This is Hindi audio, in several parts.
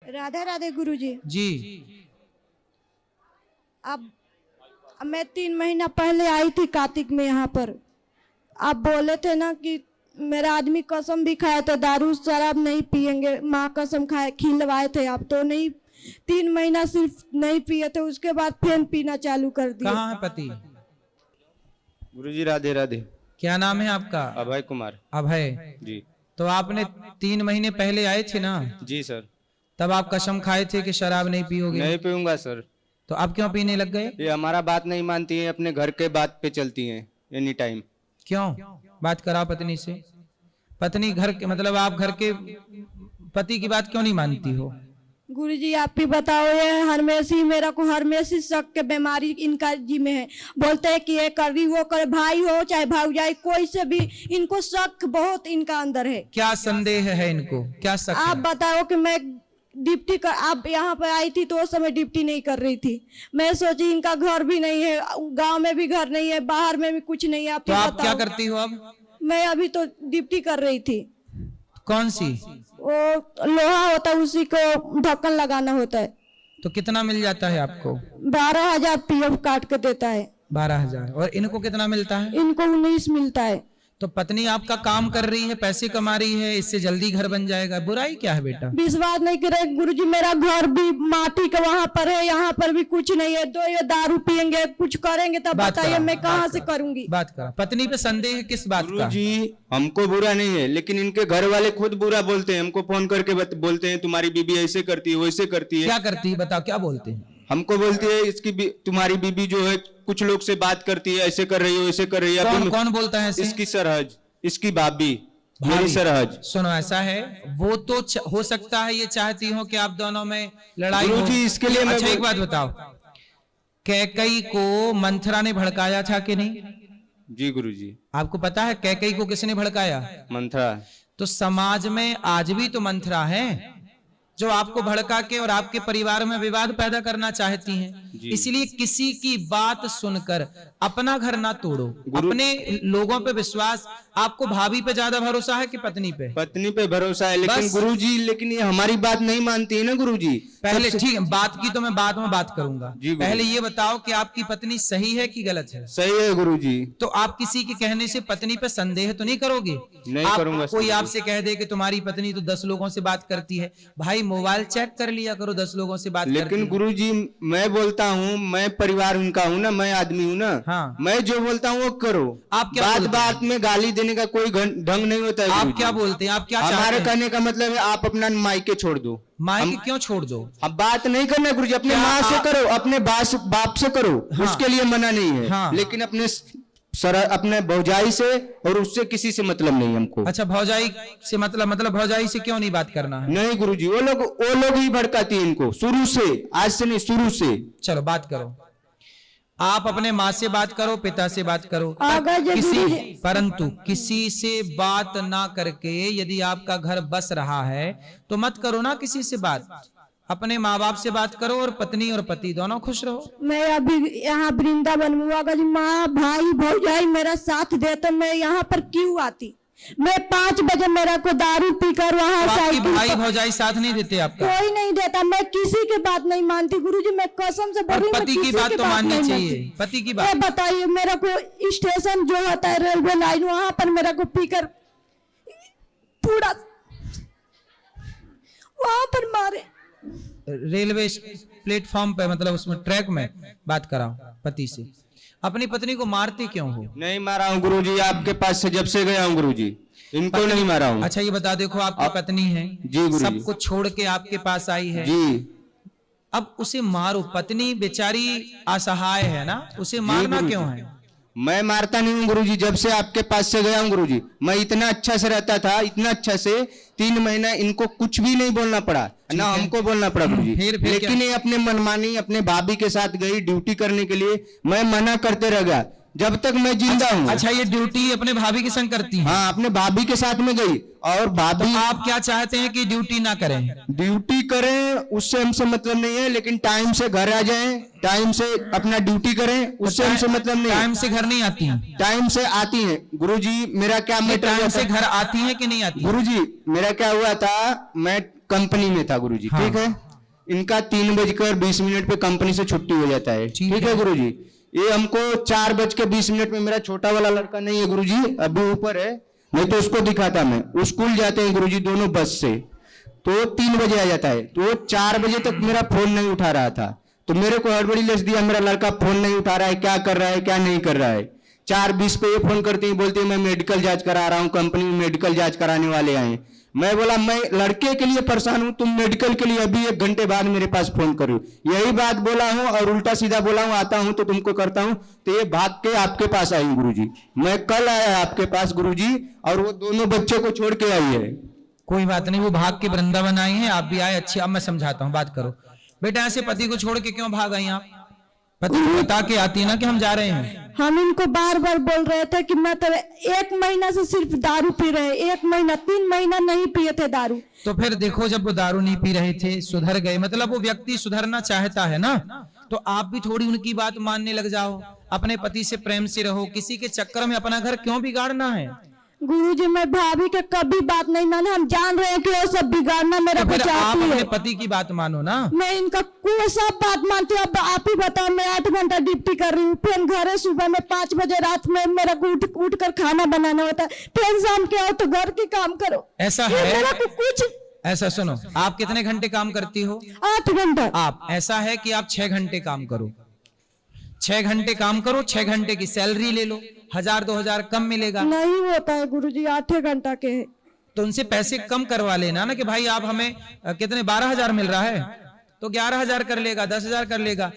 राधे राधे गुरुजी। जी। अब मैं 3 महीना पहले आई थी कार्तिक में यहाँ पर। आप बोले थे ना कि मेरा आदमी कसम भी खाया था दारू शराब नहीं पिएंगे, माँ कसम खाए खिलवाए थे आप, तो नहीं 3 महीना सिर्फ नहीं पिए थे, उसके बाद फिर पीना चालू कर दिया। कहाँ है पति? गुरुजी राधे राधे। क्या नाम है आपका? अभय कुमार। अभय जी। तो आपने 3 महीने पहले आए थे ना? जी सर। तब आप कसम खाए थे कि शराब नहीं पियोगे? नहीं पीऊंगा सर। तो अब क्यों पीने लग गए? ये हमारा बात नहीं मानती है, अपने घर के बात पे चलती हैं एनी टाइम। क्यों? बात कराओ पत्नी से। पत्नी घर के मतलब आप घर के पति की बात क्यों नहीं मानती हो? गुरुजी आप ही बताओ, ये हरमेशी मेरा को हरमेशी शक के बीमारी इनका जी में है। बोलते हैं कि ये कर रही वो कर, भाई हो चाहे भाई कोई से भी इनको शक बहुत इनका अंदर है। क्या संदेह है इनको? क्या शक है? आप बताओ कि मैं डिप्टी कर, आप यहाँ पर आई थी तो उस समय डिप्टी नहीं कर रही थी। मैं सोची इनका घर भी नहीं है, गांव में भी घर नहीं है, बाहर में भी कुछ नहीं है। तो आप क्या करती हो अब? मैं अभी तो डिप्टी कर रही थी। कौन सी? वो लोहा होता है उसी को ढक्कन लगाना होता है। तो कितना मिल जाता है आपको? 12,000 पीएफ काट के देता है। 12,000। और इनको कितना मिलता है? इनको 19 मिलता है। तो पत्नी आपका काम कर रही है, पैसे कमा रही है, इससे जल्दी घर बन जाएगा। बुराई क्या है बेटा? विश्वास नहीं करे गुरुजी, मेरा घर भी माटी का वहाँ पर है, यहाँ पर भी कुछ नहीं है। दो ये दारू पियेंगे कुछ करेंगे तब बताइए मैं कहाँ से करूंगी? बात करा। पत्नी पे संदेह किस बात का? गुरुजी हमको बुरा नहीं है, लेकिन इनके घर वाले खुद बुरा बोलते हैं। हमको फोन करके बोलते हैं तुम्हारी बीबी ऐसे करती है वैसे करती है। क्या करती है बताओ, क्या बोलते हैं? हमको बोलती है तुम्हारी बीबी जो है कुछ लोग से बात करती है, ऐसे कर रही हो ऐसे कर रही है। कौन बोलता है ऐसे? इसकी सरहज, इसकी भाभी, मेरी सरहज। सुनो ऐसा है, वो तो हो सकता है ये चाहती हो कि आप दोनों में लड़ाई हो। गुरुजी इसके लिए अच्छा एक बात बताओ, कैकई को मंथरा ने भड़काया था कि नहीं? जी गुरुजी। आपको पता है कैकई को किसने भड़काया? मंथरा। तो समाज में आज भी तो मंथरा है जो आपको भड़का के और आपके परिवार में विवाद पैदा करना चाहती हैं। इसलिए किसी की बात सुनकर अपना घर ना तोड़ो, अपने लोगों पे विश्वास। आपको भाभी पे ज्यादा भरोसा है कि पत्नी पे? पत्नी पे भरोसा है, लेकिन गुरुजी लेकिन ये हमारी बात नहीं मानती है ना गुरुजी। पहले ठीक है, बात की तो मैं बाद में बात करूंगा। पहले ये बताओ कि आपकी पत्नी सही है कि गलत है? सही है गुरुजी। तो आप किसी के कहने से पत्नी पे संदेह तो नहीं करोगे? नहीं करूंगा। कोई आपसे कह दे कि तुम्हारी पत्नी तो 10 लोगों से बात करती है, भाई मोबाइल चेक कर लिया करो, 10 लोगों से बात। लेकिन गुरुजी मैं बोलता हूँ, मैं परिवार उनका हूँ ना, मैं आदमी हूँ ना। हाँ। मैं जो बोलता हूँ वो करो। आप क्या बात में गाली देने का कोई ढंग नहीं होता है। आप क्या बोलते हैं? आप क्या चाहते हैं? हमारे कहने का मतलब है आप अपना मायके छोड़ दो। मायके क्यों छोड़ दो? अब बात नहीं करना गुरुजी, अपने माँ से करो, अपने बाप से करो। हाँ। उसके लिए मना नहीं है। हाँ। लेकिन अपने भौजाई से और उससे किसी से मतलब नहीं हमको। अच्छा भौजाई से मतलब भौजाई से क्यों नहीं बात करना है? नहीं गुरुजी, वो लोग ही भड़काती है इनको शुरू से, आज से नहीं शुरू से। चलो बात करो, आप अपने माँ से बात करो, पिता से बात करो, परंतु किसी से बात ना करके यदि आपका घर बस रहा है तो मत करो ना किसी से बात। अपने माँ बाप से बात करो और पत्नी और पति दोनों खुश रहो। मैं अभी यहाँ वृंदावन में माँ भाई भौजाई मेरा साथ देते, मैं यहाँ पर क्यों आती? मैं 5 बजे मेरा को दारू पीकर वहाँ भाई भौजाई साथ नहीं देते? आपका कोई नहीं देता। मैं किसी की बात नहीं मानती गुरुजी, मैं कसम से बोल रही हूँ। पति की बात तो माननी चाहिए। पति की बात बताइए, मेरा को स्टेशन जो होता है रेलवे लाइन, वहाँ पर मेरा को पीकर पूरा वहाँ पर मारे। रेलवे प्लेटफॉर्म पे मतलब उसमें ट्रैक में बात कराओ पति से। अपनी पत्नी को मारते क्यों हो? नहीं मारा हूँ गुरुजी, आपके पास से जब से गया हूँ गुरुजी, इनको नहीं मारा हूँ। अच्छा ये बता, देखो आपकी पत्नी है जी, सब कुछ छोड़ के आपके पास आई है जी। अब उसे मारो, पत्नी बेचारी असहाय है ना, उसे मारना क्यों है? मैं मारता नहीं हूँ गुरुजी, जब से आपके पास से गया हूँ गुरुजी, मैं इतना अच्छा से रहता था, इतना अच्छा से 3 महीना इनको कुछ भी नहीं बोलना पड़ा ना हमको बोलना पड़ा गुरुजी। लेकिन ये अपने मनमानी अपने भाभी के साथ गई ड्यूटी करने के लिए, मैं मना करते रह गया। जब तक मैं जिंदा हूँ। अच्छा, ये ड्यूटी अपने भाभी के संग करती है? हाँ, अपने भाभी के साथ में गई। और भाभी, तो आप क्या चाहते हैं कि ड्यूटी ना करें? ड्यूटी करें उससे हमसे मतलब नहीं है, लेकिन टाइम से घर आ जाएं, टाइम से अपना ड्यूटी करें, उससे हमसे मतलब नहीं है। टाइम से घर नहीं आती हैं? टाइम से आती हैं गुरुजी। मेरा क्या मैटर टाइम हुआ से था? घर आती हैं कि नहीं आती? गुरुजी मेरा क्या हुआ था, मैं कंपनी में था गुरुजी। हाँ। ठीक है, इनका 3:20 पे कंपनी से छुट्टी हो जाता है। ठीक है गुरुजी। ये हमको 4:20 में, मेरा छोटा वाला लड़का नहीं है गुरुजी, अभी ऊपर है, नहीं तो उसको दिखाता मैं। वो स्कूल जाते हैं गुरुजी दोनों बस से, तो 3 बजे आ जाता है। तो 4 बजे तक मेरा फोन नहीं उठा रहा था, तो मेरे को हड़बड़ी लेस दिया, मेरा लड़का फोन नहीं उठा रहा है, क्या कर रहा है क्या नहीं कर रहा है। 4:20 पे ये फोन करती है, बोलती है मैं मेडिकल जांच करा रहा हूँ, कंपनी में मेडिकल जांच कराने वाले आए। मैं बोला मैं लड़के के लिए परेशान हूं, तुम मेडिकल के लिए अभी 1 घंटे बाद मेरे पास फोन करो। यही बात बोला हूं और उल्टा सीधा बोला हूं, आता हूं तो तुमको करता हूं। तो ये भाग के आपके पास आई गुरुजी। मैं कल आया आपके पास गुरुजी, और वो दोनों बच्चों को छोड़ के आई है। कोई बात नहीं, वो भाग के वृंदावन आई हैं, आप भी आए। अच्छी, अब मैं समझाता हूँ, बात करो। बेटा, ऐसे पति को छोड़ के क्यों भाग आई आप? पति को बता के आती है ना कि हम जा रहे हैं। हम इनको बार बार बोल रहे थे कि मतलब 1 महीना से सिर्फ दारू पी रहे हैं, 1 महीना 3 महीना नहीं पिए थे दारू। तो फिर देखो, जब वो दारू नहीं पी रहे थे, सुधर गए, मतलब वो व्यक्ति सुधरना चाहता है ना, तो आप भी थोड़ी उनकी बात मानने लग जाओ, अपने पति से प्रेम से रहो। किसी के चक्कर में अपना घर क्यों बिगाड़ना है? गुरुजी मैं भाभी के कभी बात नहीं माने, हम जान रहे हैं कि वो सब बिगाड़ना मेरा तो को फिर आप चाहती अपने है। पति की बात मानो ना। मैं इनका कोई सब बात मानती हूँ। अब आप ही बताओ, मैं 8 घंटा ड्यूटी कर रही हूँ, फिर घर है सुबह में 5 बजे, रात में मेरा को उठ कर खाना बनाना होता है, फिर शाम के आओ तो घर के काम करो। ऐसा ये है? मेरा को कुछ ऐसा सुनो, आप कितने घंटे काम करती हो? 8 घंटा। आप, ऐसा है कि आप 6 घंटे काम करो, 6 घंटे काम करो, 6 घंटे की सैलरी ले लो, 1000-2000 कम मिलेगा। नहीं होता है गुरुजी, 8 घंटा के है। तो उनसे पैसे कम करवा लेना ना, कि भाई आप हमें कितने 12,000 मिल रहा है, तो 11,000 कर लेगा, 10,000 कर लेगा।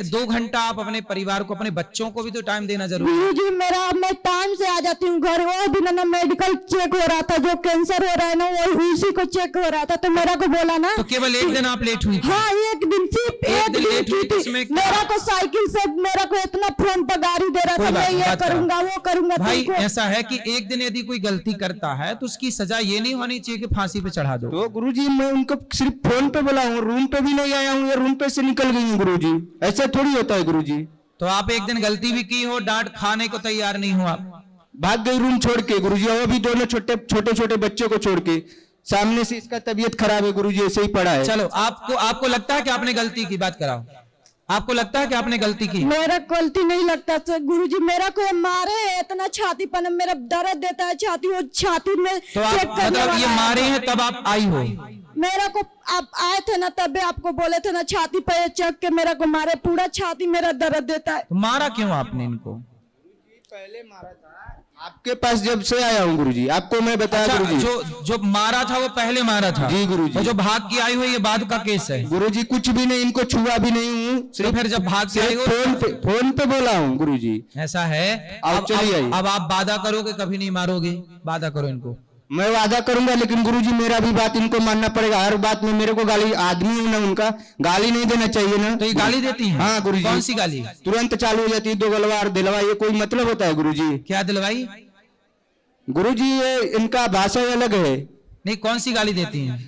2 घंटा आप अपने परिवार को, अपने बच्चों को भी तो टाइम देना जरूरी है। गुरुजी मैं टाइम से आ जाती हूँ घर। वो दिन ना मेडिकल चेक हो रहा था, जो कैंसर हो रहा है ना, वो उसी को चेक हो रहा था, तो मेरा को बोला ना। तो केवल 1 दिन आप लेट हुई थी? हाँ, 1 दिन, सिर्फ 1 दिन लेट हुई थी। थी। इसमें मेरा को साइकिल से मेरा को इतना फोन पर गाड़ी दे रहा था, मैं ये करूंगा वो करूंगा। भाई तुमको ऐसा है कि 1 दिन यदि कोई गलती करता है तो उसकी सजा ये नहीं होनी चाहिए कि फांसी पे चढ़ा दो। तो गुरुजी मैं उनको सिर्फ फोन पे बोला हूँ, रूम पे भी नहीं आया हूँ, ये रूम पे से निकल गई हूँ गुरुजी। ऐसा थोड़ी होता है गुरुजी। तो आप 1 दिन गलती भी की हो, डांट खाने को तैयार नहीं हो आप? भाग गई रूम छोड़ के गुरुजी, वो भी दोनों छोटे छोटे बच्चों को छोड़ के। सामने से इसका तबीयत खराब है गुरुजी, ऐसे ही पड़ा है। चलो, आपको लगता है कि आपने गलती की? बात कराओ, आपको लगता है कि आपने गलती की? मेरा गलती नहीं लगता सर। गुरुजी मेरा को मारे है, इतना छाती पन मेरा दर्द देता है छाती, वो छाती में तो आप चेक करने मतलब ये वाला है। मारे हैं तब आप आई हो? मेरा को आप आए थे ना, तब आपको बोले थे ना छाती पे चेक के मेरा को मारे, पूरा छाती मेरा दर्द देता है। तो मारा क्यों आपने इनको? पहले मारा था आपके पास जब से आया हूँ गुरुजी, आपको मैं बताया। अच्छा, गुरुजी जो मारा था वो पहले मारा था? जी गुरुजी। और जो भाग के आई हुई ये बाद का केस है? गुरुजी कुछ भी नहीं, इनको छुआ भी नहीं हूँ। तो फिर जब भाग के आई हो? फोन पे बोला हूँ गुरुजी। ऐसा है? अब चलिए आइए। अब आप वादा करो कि कभी नहीं मारोगे, वादा करो इनको। मैं वादा करूंगा, लेकिन गुरुजी मेरा भी बात इनको मानना पड़ेगा। हर बात में मेरे को गाली, आदमी हूं ना, उनका गाली नहीं देना चाहिए ना। तो ये गाली देती हैं? हाँ गुरुजी। कौन सी गाली? तुरंत चालू हो जाती है, 2 गलवार दिलवा, ये कोई मतलब होता है गुरुजी? क्या दिलवाई? गुरुजी ये इनका भाषा अलग है। नहीं, कौन सी गाली देती हैं?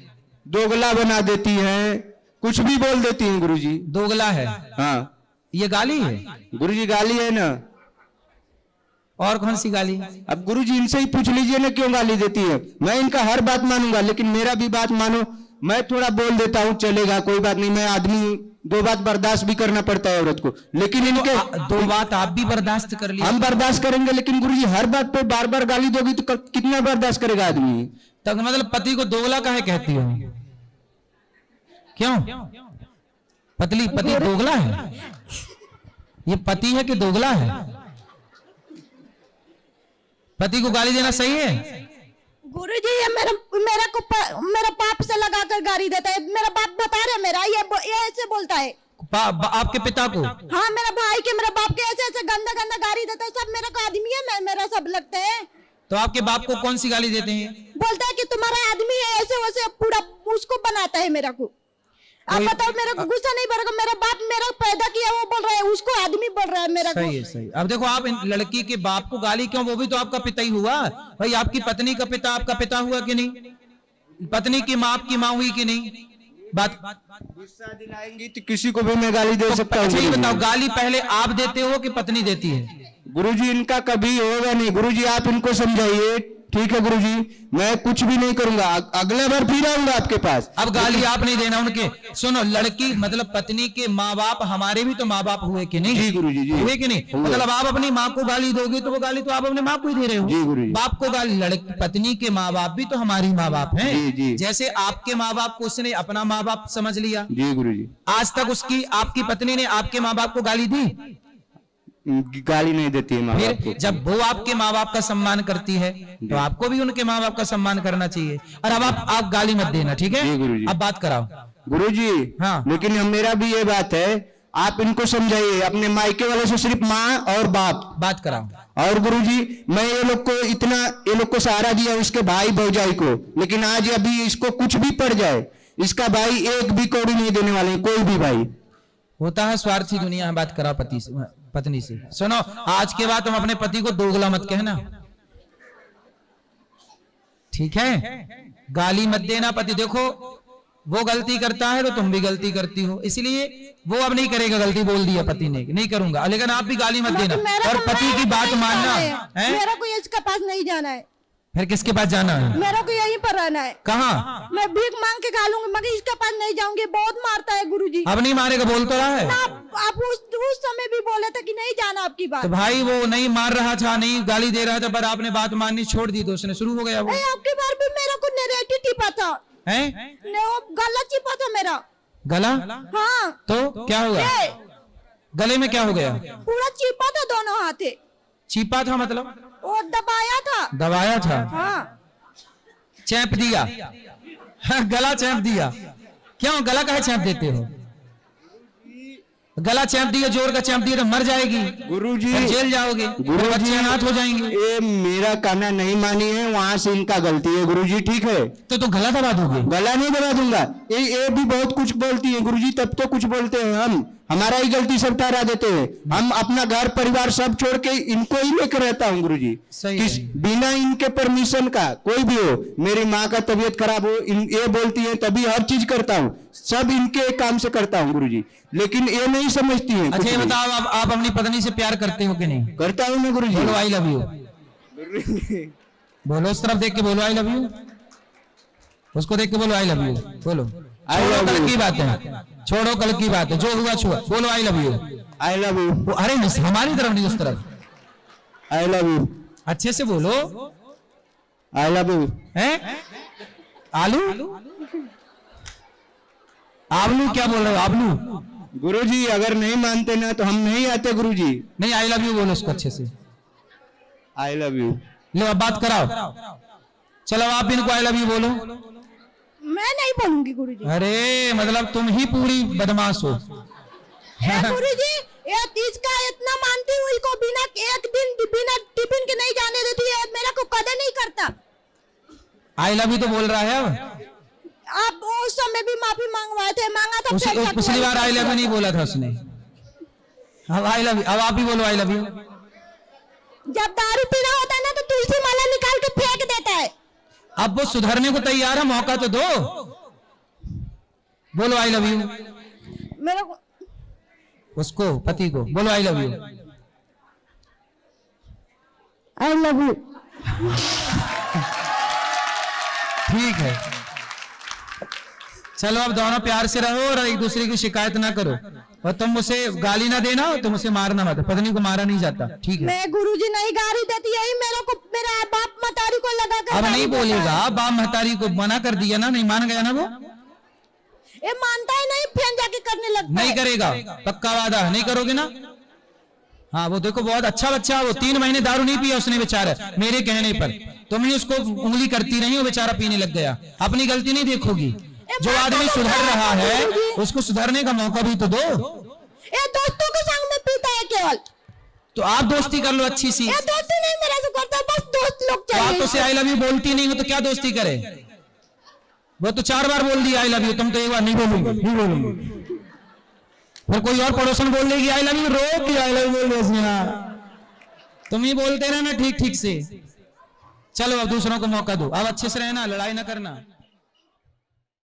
दोगला बना देती हैं, कुछ भी बोल देती हैं गुरुजी। दोगला है? हाँ ये गाली है? गुरुजी गाली है ना। और कौन सी गाली? अब गुरुजी इनसे ही पूछ लीजिए ना क्यों गाली देती है। मैं इनका हर बात मानूंगा, लेकिन मेरा भी बात मानो। मैं थोड़ा बोल देता हूँ, चलेगा, कोई बात नहीं, मैं आदमी हूँ, 2 बात बर्दाश्त भी करना पड़ता है औरत को। लेकिन इनके 2 बात आप भी बर्दाश्त कर लिया? हम बर्दाश्त करेंगे, लेकिन गुरुजी हर बात पे बार बार गाली दोगी तो कितना बर्दाश्त करेगा आदमी? तब मतलब पति को दोगला काहे कहती हो? क्यों? पति दोगला है? ये पति है कि दोगला है? पति को गाली देना सही है? गुरुजी ये मेरा बाप से लगाकर गाली देता है। मेरा बाप बता रहे, मेरा ये ऐसे बोलता है। आपके पिता को? हाँ, मेरा भाई के, मेरा बाप के ऐसे गंदा गाली देता है। सब मेरा को आदमी है, मेरा सब लगता है। तो आपके बाप को कौन सी गाली देते हैं? बोलता है कि तुम्हारा आदमी है, ऐसे वैसे पूरा उसको बनाता है मेरा को। आप बताओ, मेरे को गुस्सा नहीं बढ़ेगा? मेरा बाप मेरा पैदा किया वो बोल रहा है, उसको आदमी बोल रहा है मेरा को। सही है, सही। अब देखो, आप इन लड़की के बाप को गाली क्यों? वो भी तो आपका पिता ही हुआ भाई। आपकी पत्नी का पिता आपका पिता हुआ कि नहीं? पत्नी की माँ आपकी माँ हुई कि नहीं? बात गुस्सा दिलाएंगी तो किसी को भी मैं गाली दे सकता हूँ। अच्छा, ये गुरुजी। बताओ, गाली पहले आप देते हो कि पत्नी देती है? गुरुजी इनका कभी होगा नहीं। गुरुजी आप इनको समझाइए, ठीक है गुरुजी, मैं कुछ भी नहीं करूंगा, अगले बार फिर आऊंगा आपके पास। अब गाली आप नहीं देना उनके। सुनो, लड़की मतलब पत्नी के माँ बाप हमारे भी तो माँ बाप हुए कि नहीं? जी गुरुजी, जी हुए कि नहीं? हुए। मतलब आप अपनी माँ को गाली दोगे तो वो गाली तो आप अपने माँ को ही दे रहे हो। जी गुरुजी। बाप को गाली, लड़की पत्नी के माँ बाप भी तो हमारी माँ बाप हैं। जी, जी। जैसे आपके माँ बाप को उसने अपना माँ बाप समझ लिया, जी गुरुजी। आज तक उसकी आपकी पत्नी ने आपके माँ बाप को गाली दी? गाली नहीं देती है माँ बाप फिर को। जब वो आपके माँ बाप का सम्मान करती है तो आपको भी उनके माँ बाप का सम्मान करना चाहिए। और अब आप गाली मत देना, ठीक है? जी गुरुजी। अब बात कराओ। गुरुजी हाँ। लेकिन मेरा भी ये बात है, आप इनको समझाइए, अपने मायके वाले से सिर्फ माँ और बाप। बात कराओ। और गुरुजी मैं ये लोग को इतना, ये लोग को सहारा दिया उसके भाई भौजाई को, लेकिन आज अभी इसको कुछ भी पड़ जाए, इसका भाई एक भी कौड़ी नहीं देने वाले, कोई भी भाई। होता है स्वार्थी दुनिया है। बात कराओ पति से, पत्नी से। सुनो, आज के बाद तुम अपने पति को दोगला मत कहना, ठीक है? गाली मत देना। पति देखो, वो गलती करता है तो तुम भी गलती करती हो, इसलिए वो अब नहीं करेगा। गलती बोल दिया पति ने, नहीं करूंगा, लेकिन आप भी गाली मत देना और पति की बात मानना है। मेरा को इसके पास नहीं जाना है। फिर किसके पास जाना है? मेरा को यहीं पर रहना है। कहाँ? मैं भीख मांग के खा लूंगी, मगर इसके पास नहीं जाऊंगी, बहुत मारता है गुरुजी। अब नहीं मारेगा, बोल तो रहा है। आप उस समय भी बोले थे कि नहीं जाना आपकी बात। तो भाई वो नहीं मार रहा था, नहीं गाली दे रहा था, पर आपने बात माननी छोड़ दी तो उसने शुरू हो गया वो। आपकी बार भी मेरा को नेरेटिव टिपा था, हैं? वो गला चिपा था मेरा। गला? हाँ। तो क्या हुआ? गले में क्या हो गया? पूरा चिपा था दोनों हाथे। चीपा था मतलब? और दबाया था। दबाया था? हाँ। चैंप दिया? गला चैंप दिया? क्यों गला काहे चैंप देते हो? गला चैंप दिया, जोर का चैंप दिया तो मर जाएगी गुरुजी, फिर जेल जाओगे, फिर बच्चे अनाथ हो जाएंगे। ये मेरा कहना नहीं मानी है, वहाँ से इनका गलती है गुरुजी, ठीक है? तो गला दबा दोगे? गला नहीं दबा दूंगा। ये भी बहुत कुछ बोलती है गुरुजी, तब तो कुछ बोलते हैं हम, हमारा ही गलती सब ठहरा देते हैं। हम अपना घर परिवार सब छोड़ के इनको ही लेकर रहता हूँ गुरुजी, सही है। बिना इनके परमिशन का। कोई भी हो, मेरी माँ का तबीयत खराब हो, ये बोलती है तभी हर चीज करता हूँ, सब इनके काम से करता हूँ गुरुजी, लेकिन ये नहीं समझती है। अच्छा ये बताओ, आप अपनी पत्नी से प्यार करते हो कि नहीं? करता हूँ मैं गुरुजी। बोलो आई लव यू। बोलो, उस तरफ देख के बोलो आई लव यू, उसको देख के बोलो आई लव यू। बोलो, छोड़ो कल की बात है, छोड़ो कल की बात है, जो हुआ छुआ। बोलो I love you. I love you. अरे नहीं, हमारी तरफ नहीं, उस तरफ। I love you. अच्छे से बोलो। I love you. हैं? आलू? आबलू क्या बोल रहे हो? आबलू? गुरुजी अगर नहीं मानते ना तो हम नहीं आते गुरुजी। नहीं, आई लव यू बोलो उसको अच्छे से। I love you. लो अब बात कराओ, चलो आप इनको आई लव यू बोलो। मैं नहीं बोलूंगी गुरुजी। अरे मतलब तुम ही पूरी बदमाश हो। गुरुजी ये इसका इतना मानती हूँ, इसको बिना एक दिन बिना टिफिन के नहीं जाने देती है, मेरा को कदर नहीं करता। आई लव यू तो बोल रहा है। अब आप उस समय भी माफी मांगवाए थे, मांगा था पिछली बार आई लव यू नहीं बोला था उसने। अब आई लव यू, अब आप ही बोलो आई लव यू। जब दारू पीना होता है ना तो तुलसी माला निकाल के फेंक देता है। अब वो सुधरने को तैयार है, मौका तो दो। बोलो आई लव यू मेरे को, उसको, पति को बोलो I love you. I love you. ठीक है, चलो अब दोनों प्यार से रहो और एक दूसरे की शिकायत ना करो, और तुम मुझे गाली ना देना, तुम मुझे मारना मत। पत्नी को मारा नहीं जाता, ठीक है? मैं गुरुजी नहीं गाली देती, यही मेरे को मेरा बाप महतारी को लगा कर। अब नहीं बोलेगा, बाप महतारी को मना कर दिया ना, नहीं मान गया ना वो, ये मानता है नहीं, फिर जाके करने लगता नहीं है। करेगा, पक्का वादा है, नहीं करोगे ना? हाँ वो देखो बहुत अच्छा बच्चा, वो 3 महीने दारू नहीं पिया उसने बेचारा, मेरे कहने पर। तुम ही उसको उंगली करती रही, वो बेचारा पीने लग गया। अपनी गलती नहीं देखोगी, जो आदमी सुधर रहा है उसको सुधरने का मौका भी तो दो। ये दोस्तों के संग में पीता है केवल, तो आप दोस्ती कर लो अच्छी सी। ये दोस्ती नहीं मेरे से करता, बस दोस्त लोग तो आप चाहिए। तो से आई लव यू बोलती नहीं हो तो क्या दोस्ती करे? वो तो 4 बार बोल दिया आई लव यू, तुम तो एक बार नहीं बोलोगे। फिर कोई और पड़ोसन बोल देगी आई लव यू, रो के आई लव यू बोल दे यार। तुम ही बोलते रहना ठीक ठीक से। चलो अब दूसरों को मौका दो, अब अच्छे से रहना, लड़ाई ना करना।